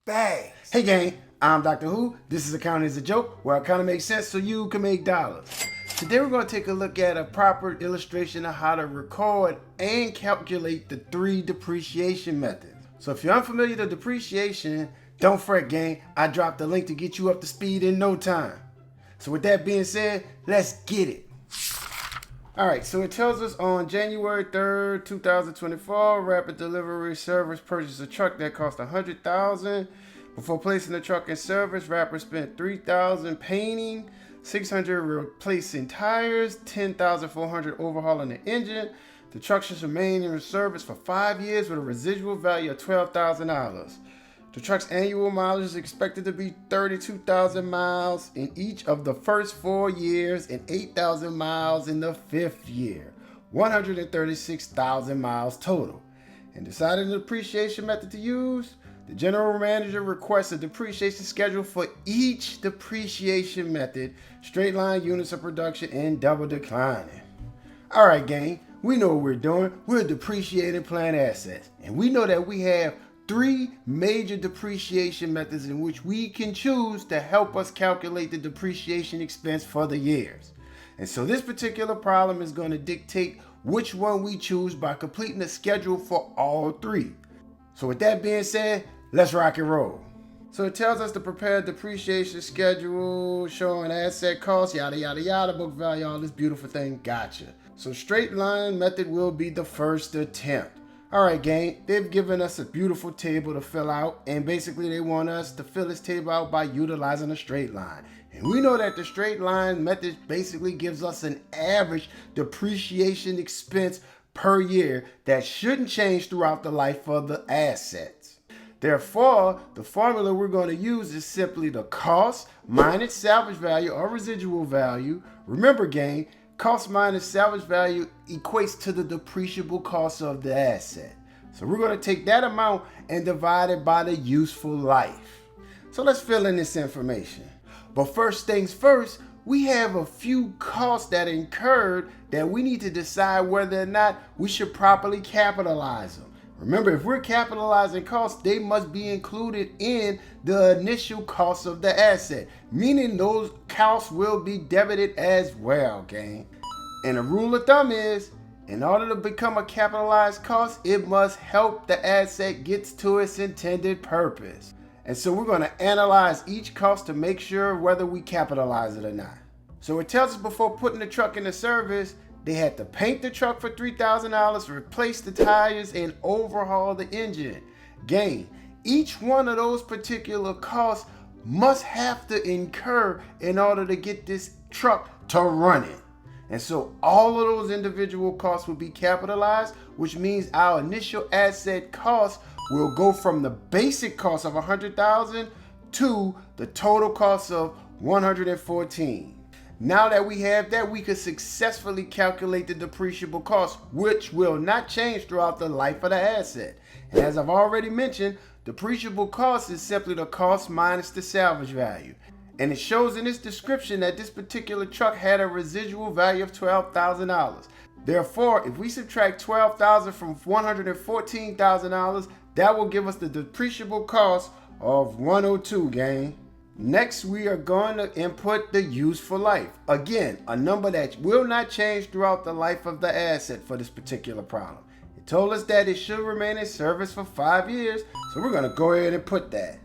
Bags. Hey gang, I'm Dr. Who. This is Accounting is a Joke, where accounting makes sense so you can make dollars. Today we're going to take a look at a proper illustration of how to record and calculate the 3 depreciation methods. So if you're unfamiliar with depreciation, don't fret gang, I dropped the link to get you up to speed in no time. So with that being said, let's get it. Alright, so it tells us on January 3rd, 2024, Rapid Delivery Service purchased a truck that cost $100,000. Before placing the truck in service, Rapid spent $3,000 painting, $600 replacing tires, $10,400 overhauling the engine. The truck should remain in service for 5 years with a residual value of $12,000. The truck's annual mileage is expected to be 32,000 miles in each of the first 4 years and 8,000 miles in the 5th year, 136,000 miles total. In deciding the depreciation method to use, the general manager requests a depreciation schedule for each depreciation method, straight line, units of production, and double declining. Alright gang, we know what we're doing. We're depreciating plant assets, and we know that we have 3 major depreciation methods in which we can choose to help us calculate the depreciation expense for the years. And so this particular problem is going to dictate which one we choose by completing a schedule for all 3. So with that being said, let's rock and roll. So it tells us to prepare a depreciation schedule showing asset costs, yada yada yada, book value, all this beautiful thing. Gotcha. So straight line method will be the first attempt. Alright gang, they've given us a beautiful table to fill out, and basically they want us to fill this table out by utilizing a straight line. And we know that the straight line method basically gives us an average depreciation expense per year that shouldn't change throughout the life of the assets. Therefore, the formula we're going to use is simply the cost minus salvage value or residual value. Remember gang, cost minus salvage value equates to the depreciable cost of the asset. So we're going to take that amount and divide it by the useful life. So let's fill in this information. But first things first, we have a few costs that incurred that we need to decide whether or not we should properly capitalize them. Remember, if we're capitalizing costs, they must be included in the initial cost of the asset, meaning those costs will be debited as well, gang. And the rule of thumb is, in order to become a capitalized cost, it must help the asset get to its intended purpose. And so we're going to analyze each cost to make sure whether we capitalize it or not. So it tells us before putting the truck into service, they had to paint the truck for $3,000, replace the tires, and overhaul the engine. Gang, each one of those particular costs must have to incur in order to get this truck to run it. And so all of those individual costs will be capitalized, which means our initial asset cost will go from the basic cost of $100,000 to the total cost of $114,000. Now that we have that, we could successfully calculate the depreciable cost, which will not change throughout the life of the asset. And as I've already mentioned, depreciable cost is simply the cost minus the salvage value. And it shows in this description that this particular truck had a residual value of $12,000. Therefore, if we subtract $12,000 from $114,000, that will give us the depreciable cost of $102,000, gang. Next, we are going to input the useful life. Again, a number that will not change throughout the life of the asset for this particular problem. It told us that it should remain in service for 5 years, so we're going to go ahead and put that.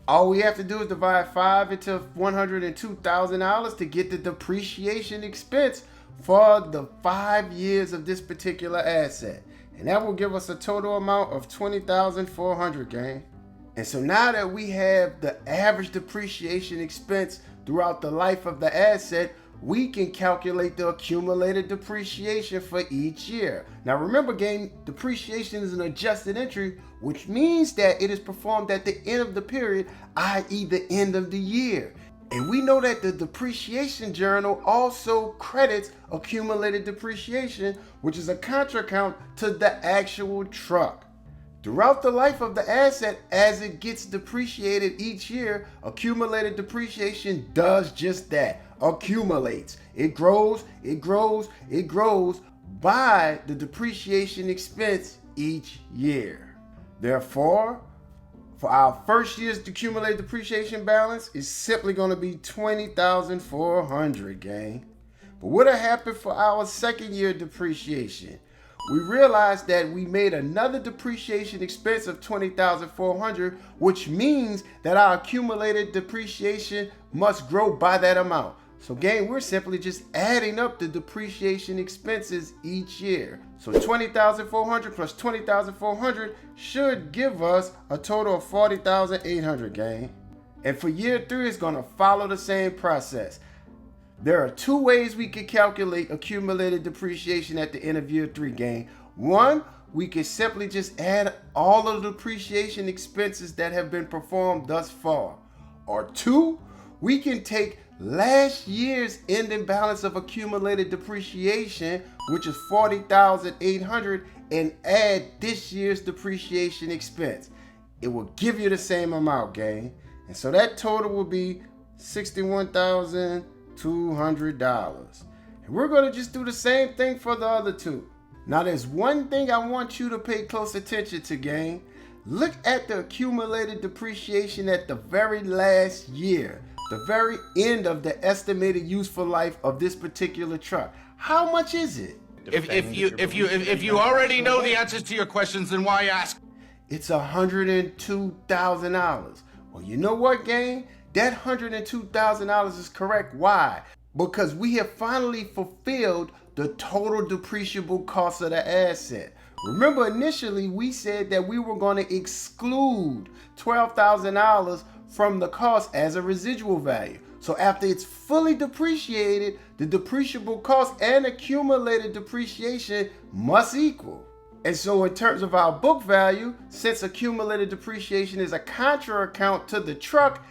All we have to do is divide 5 into $102,000 to get the depreciation expense for the 5 years of this particular asset. And that will give us a total amount of $20,400, gang. And so now that we have the average depreciation expense throughout the life of the asset, we can calculate the accumulated depreciation for each year. Now remember gang, depreciation is an adjusted entry, which means that it is performed at the end of the period, i.e. the end of the year. And we know that the depreciation journal also credits accumulated depreciation, which is a contra account to the actual truck. Throughout the life of the asset, as it gets depreciated each year, accumulated depreciation does just that, accumulates. It grows, it grows, it grows by the depreciation expense each year. Therefore, for our first year's accumulated depreciation balance is simply going to be $20,400, gang. But what'll happen for our second year depreciation? We realized that we made another depreciation expense of $20,400, which means that our accumulated depreciation must grow by that amount. So gang, we're simply just adding up the depreciation expenses each year. So $20,400 plus $20,400 should give us a total of $40,800, gang. And for year 3, it's gonna follow the same process. There are 2 ways we can calculate accumulated depreciation at the end of year 3, gang. One, we can simply just add all of the depreciation expenses that have been performed thus far. Or 2, we can take last year's ending balance of accumulated depreciation, which is $40,800, and add this year's depreciation expense. It will give you the same amount, gang. And so that total will be $61,200. And we're going to just do the same thing for the other 2. Now there's one thing I want you to pay close attention to, gang. Look at the accumulated depreciation at the very last year, the very end of the estimated useful life of this particular truck. How much is it? If you already know the answers to your questions, then why ask? It's $102,000. Well, you know what, gang? That $102,000 is correct. Why? Because we have finally fulfilled the total depreciable cost of the asset. Remember, initially we said that we were going to exclude $12,000 from the cost as a residual value. So after it's fully depreciated, the depreciable cost and accumulated depreciation must equal. And so in terms of our book value, since accumulated depreciation is a contra account to the truck,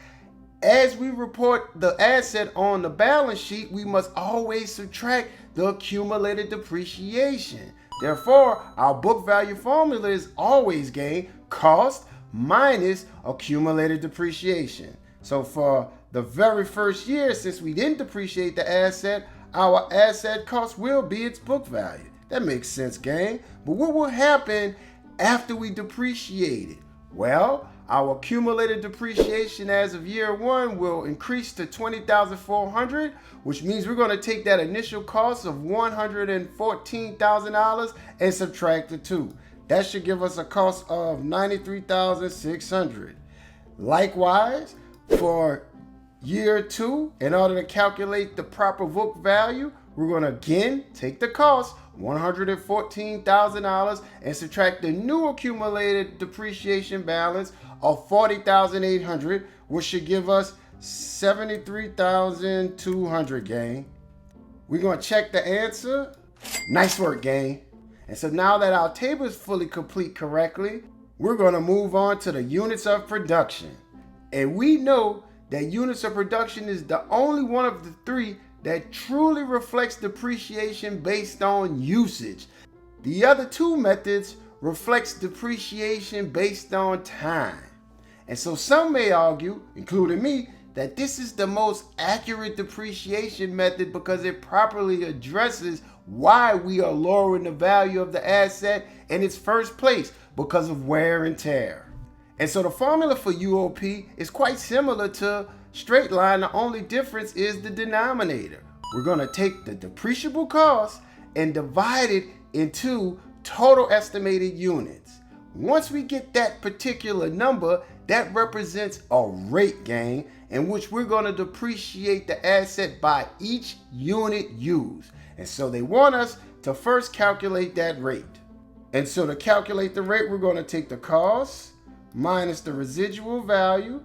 as we report the asset on the balance sheet, we must always subtract the accumulated depreciation. Therefore, our book value formula is always, gang, cost minus accumulated depreciation. So for the very first year, since we didn't depreciate the asset, our asset cost will be its book value. That makes sense, gang. But what will happen after we depreciate it? Well, our accumulated depreciation as of year 1 will increase to $20,400, which means we're going to take that initial cost of $114,000 and subtract the 2. That should give us a cost of $93,600. Likewise, for year 2, in order to calculate the proper book value, we're going to again take the cost, $114,000, and subtract the new accumulated depreciation balance of $40,800, which should give us $73,200, gang. We're going to check the answer. Nice work, gang. And so now that our table is fully complete correctly, we're going to move on to the units of production. And we know that units of production is the only one of the 3 that truly reflects depreciation based on usage. The other 2 methods reflects depreciation based on time. And so some may argue, including me, that this is the most accurate depreciation method because it properly addresses why we are lowering the value of the asset in its first place, because of wear and tear. And so the formula for UOP is quite similar to straight line. The only difference is the denominator. We're going to take the depreciable cost and divide it into total estimated units. Once we get that particular number, that represents a rate, gang, in which we're going to depreciate the asset by each unit used. And so they want us to first calculate that rate. And so to calculate the rate, we're going to take the cost minus the residual value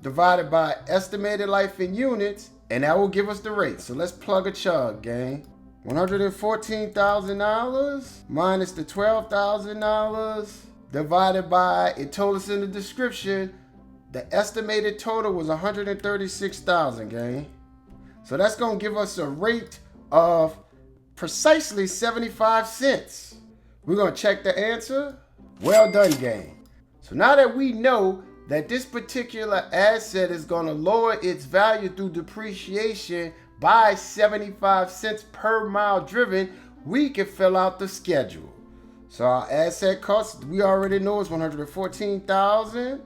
divided by estimated life in units, and that will give us the rate. So let's plug a chug, gang. $114,000 minus the $12,000 divided by, it told us in the description, the estimated total was $136,000, gang. So that's going to give us a rate of precisely 75 cents. We're going to check the answer. Well done, gang. So now that we know that this particular asset is going to lower its value through depreciation by 75 cents per mile driven, we can fill out the schedule. So our asset cost, we already know, is $114,000.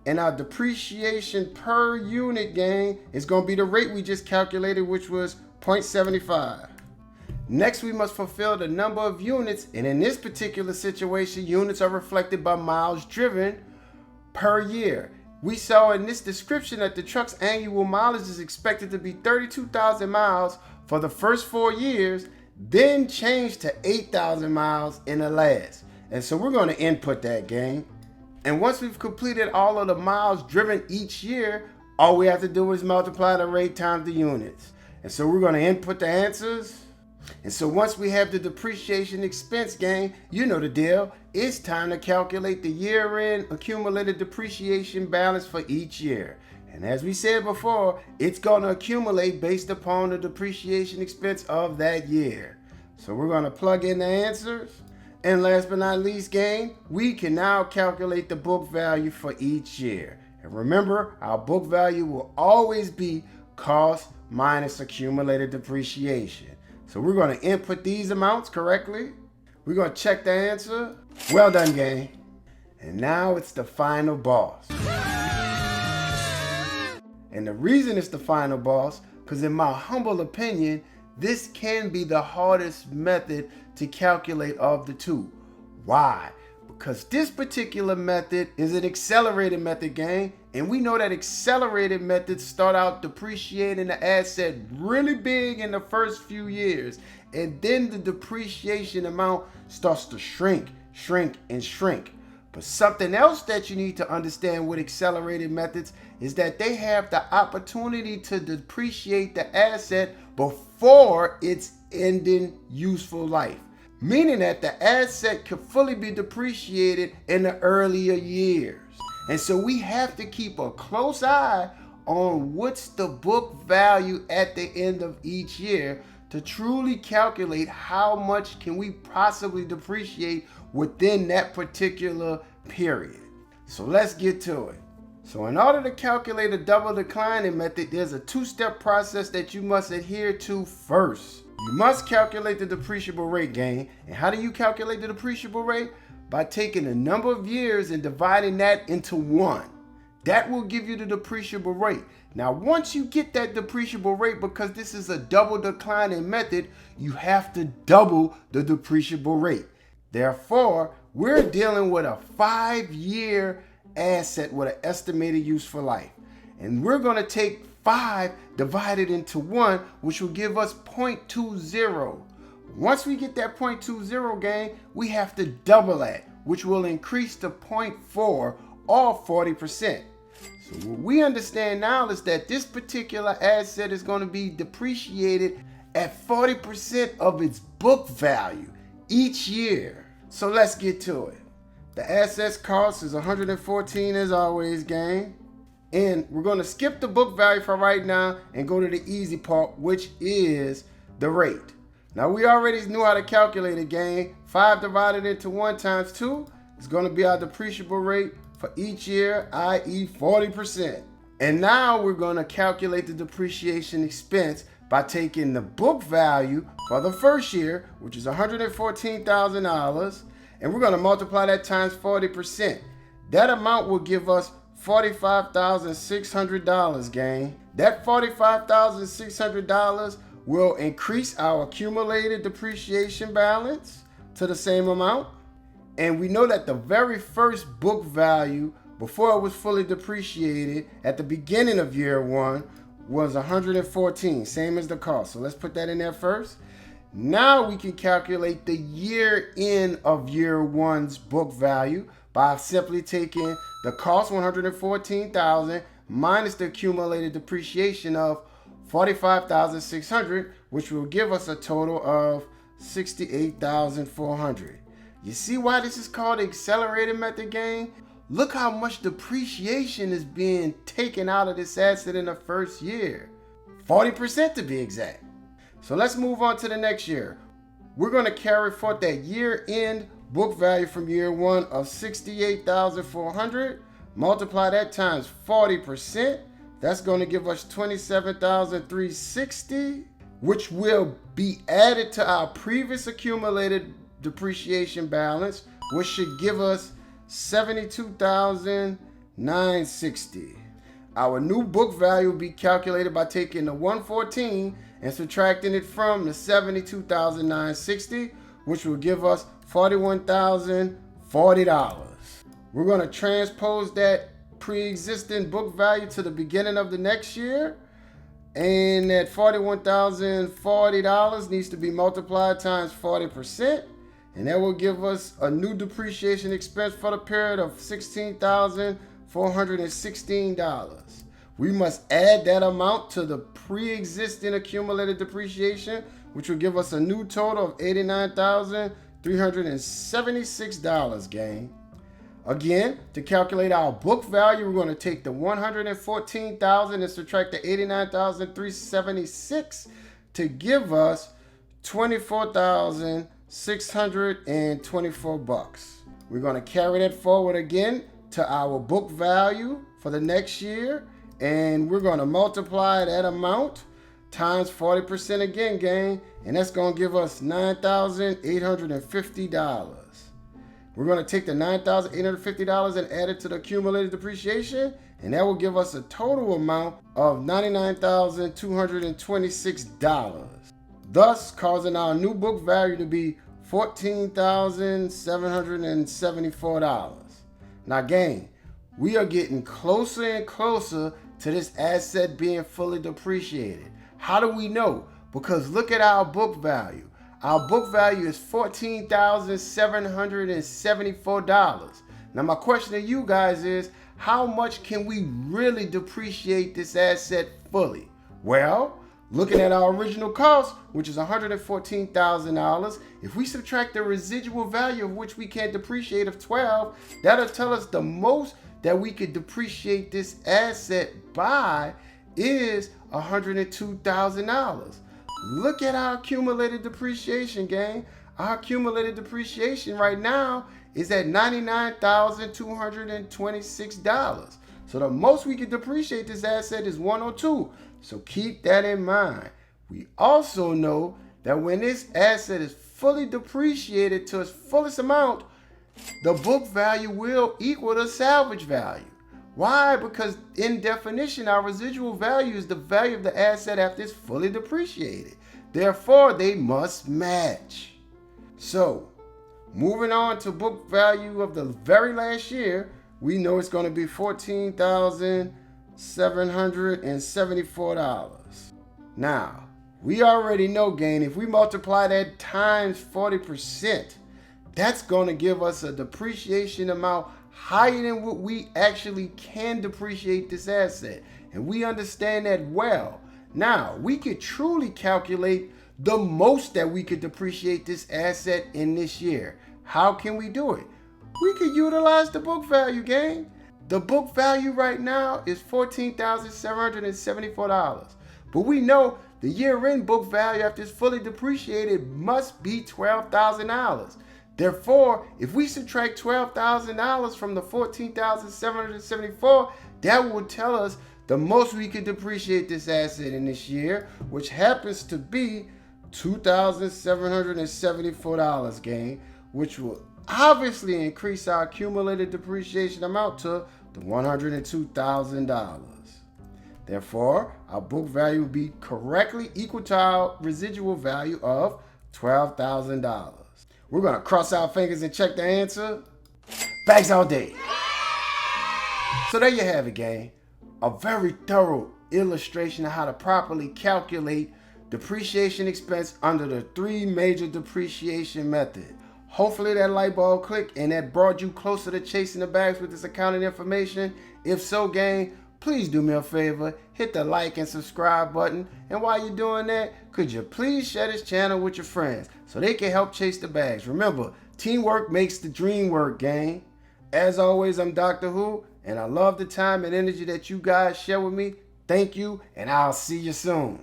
And our depreciation per unit gain is going to be the rate we just calculated, which was 0.75. Next, we must fulfill the number of units, and in this particular situation, units are reflected by miles driven per year. We saw in this description that the truck's annual mileage is expected to be 32,000 miles for the first 4 years, then change to 8,000 miles in the last. And so we're going to input that gain. And once we've completed all of the miles driven each year, all we have to do is multiply the rate times the units. And so we're going to input the answers. And so once we have the depreciation expense gain, you know the deal. It's time to calculate the year-end accumulated depreciation balance for each year. And as we said before, it's going to accumulate based upon the depreciation expense of that year. So we're going to plug in the answers. And last but not least, gang, we can now calculate the book value for each year. And remember, our book value will always be cost minus accumulated depreciation. So we're going to input these amounts correctly. We're going to check the answer. Well done, gang. And now it's the final boss. And the reason it's the final boss, because in my humble opinion, this can be the hardest method to calculate of the two. Why? Because this particular method is an accelerated method, gang. And we know that accelerated methods start out depreciating the asset really big in the first few years. And then the depreciation amount starts to shrink. But something else that you need to understand with accelerated methods is that they have the opportunity to depreciate the asset before its ending useful life. Meaning that the asset could fully be depreciated in the earlier years. And so we have to keep a close eye on what's the book value at the end of each year to truly calculate how much can we possibly depreciate within that particular period. So let's get to it. So in order to calculate a double declining method, there's a two-step process that you must adhere to first. You must calculate the depreciable rate, gang. And how do you calculate the depreciable rate? By taking the number of years and dividing that into 1. That will give you the depreciable rate. Now, once you get that depreciable rate, because this is a double declining method, you have to double the depreciable rate. Therefore, we're dealing with a 5-year asset with an estimated useful life. And we're going to take 5 divided into 1, which will give us 0.20. Once we get that 0.20, gang, we have to double that, which will increase to 0.4 or 40%. So what we understand now is that this particular asset is going to be depreciated at 40% of its book value each year. So let's get to it. The assets cost is $114 as always, gang. And we're going to skip the book value for right now and go to the easy part, which is the rate. Now we already knew how to calculate it, gang. 5 divided into 1 times 2 is going to be our depreciable rate for each year, i.e. 40%. And now we're going to calculate the depreciation expense by taking the book value for the first year, which is $114,000, and we're going to multiply that times 40%. That amount will give us $45,600, gang. That $45,600 will increase our accumulated depreciation balance to the same amount. And we know that the very first book value before it was fully depreciated at the beginning of year 1 was $114, same as the cost. So let's put that in there first. Now we can calculate the year end of year 1's book value by simply taking the cost, $114,000, minus the accumulated depreciation of $45,600, which will give us a total of $68,400. You see why this is called the accelerated method, gang? Look how much depreciation is being taken out of this asset in the first year. 40% to be exact. So let's move on to the next year. We're going to carry forth that year-end book value from year 1 of $68,400. Multiply that times 40%. That's going to give us $27,360, which will be added to our previous accumulated depreciation balance, which should give us $72,900. $142,960. Our new book value will be calculated by taking the 114 and subtracting it from the $72,960, which will give us $41,040. We're going to transpose that pre-existing book value to the beginning of the next year, and that $41,040 needs to be multiplied times 40%, and that will give us a new depreciation expense for the period of $16,416. We must add that amount to the pre-existing accumulated depreciation, which will give us a new total of $89,376, gang. Again, to calculate our book value, we're going to take the $114,000 and subtract the $89,376 to give us $24,624. We're going to carry that forward again to our book value for the next year, and we're going to multiply that amount times 40% again, gang, and that's going to give us $9,850. We're going to take the $9,850 and add it to the accumulated depreciation, and that will give us a total amount of $99,226, thus causing our new book value to be $14,774. Now, gang, we are getting closer and closer to this asset being fully depreciated. How do we know? Because look at our book value. Our book value is $14,774. Now, my question to you guys is, how much can we really depreciate this asset fully? Well, looking at our original cost, which is $114,000, if we subtract the residual value of which we can depreciate of 12, that'll tell us the most that we could depreciate this asset by is $102,000. Look at our accumulated depreciation, gang. Our accumulated depreciation right now is at $99,226. So the most we can depreciate this asset is $102. So keep that in mind. We also know that when this asset is fully depreciated to its fullest amount, the book value will equal the salvage value. Why? Because in definition, our residual value is the value of the asset after it's fully depreciated. Therefore, they must match. So, moving on to book value of the very last year, we know it's going to be $14,774. Now, we already know, gang, if we multiply that times 40%, that's going to give us a depreciation amount higher than what we actually can depreciate this asset. And we understand that well. Now, we could truly calculate the most that we could depreciate this asset in this year. How can we do it? We could utilize the book value, gang. The book value right now is $14,774. But we know the year-end book value after it's fully depreciated must be $12,000. Therefore, if we subtract $12,000 from the $14,774, that will tell us the most we could depreciate this asset in this year, which happens to be $2,774, gang, which will obviously increase our accumulated depreciation amount to the $102,000. Therefore, our book value will be correctly equal to our residual value of $12,000. We're going to cross our fingers and check the answer. Bags all day. So there you have it, gang. A very thorough illustration of how to properly calculate depreciation expense under the three major depreciation methods. Hopefully that light bulb clicked and that brought you closer to chasing the bags with this accounting information. If so, gang, please do me a favor, hit the like and subscribe button. And while you're doing that, could you please share this channel with your friends so they can help chase the bags? Remember, teamwork makes the dream work, gang. As always, I'm Dr. Who, and I love the time and energy that you guys share with me. Thank you, and I'll see you soon.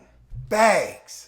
Bags!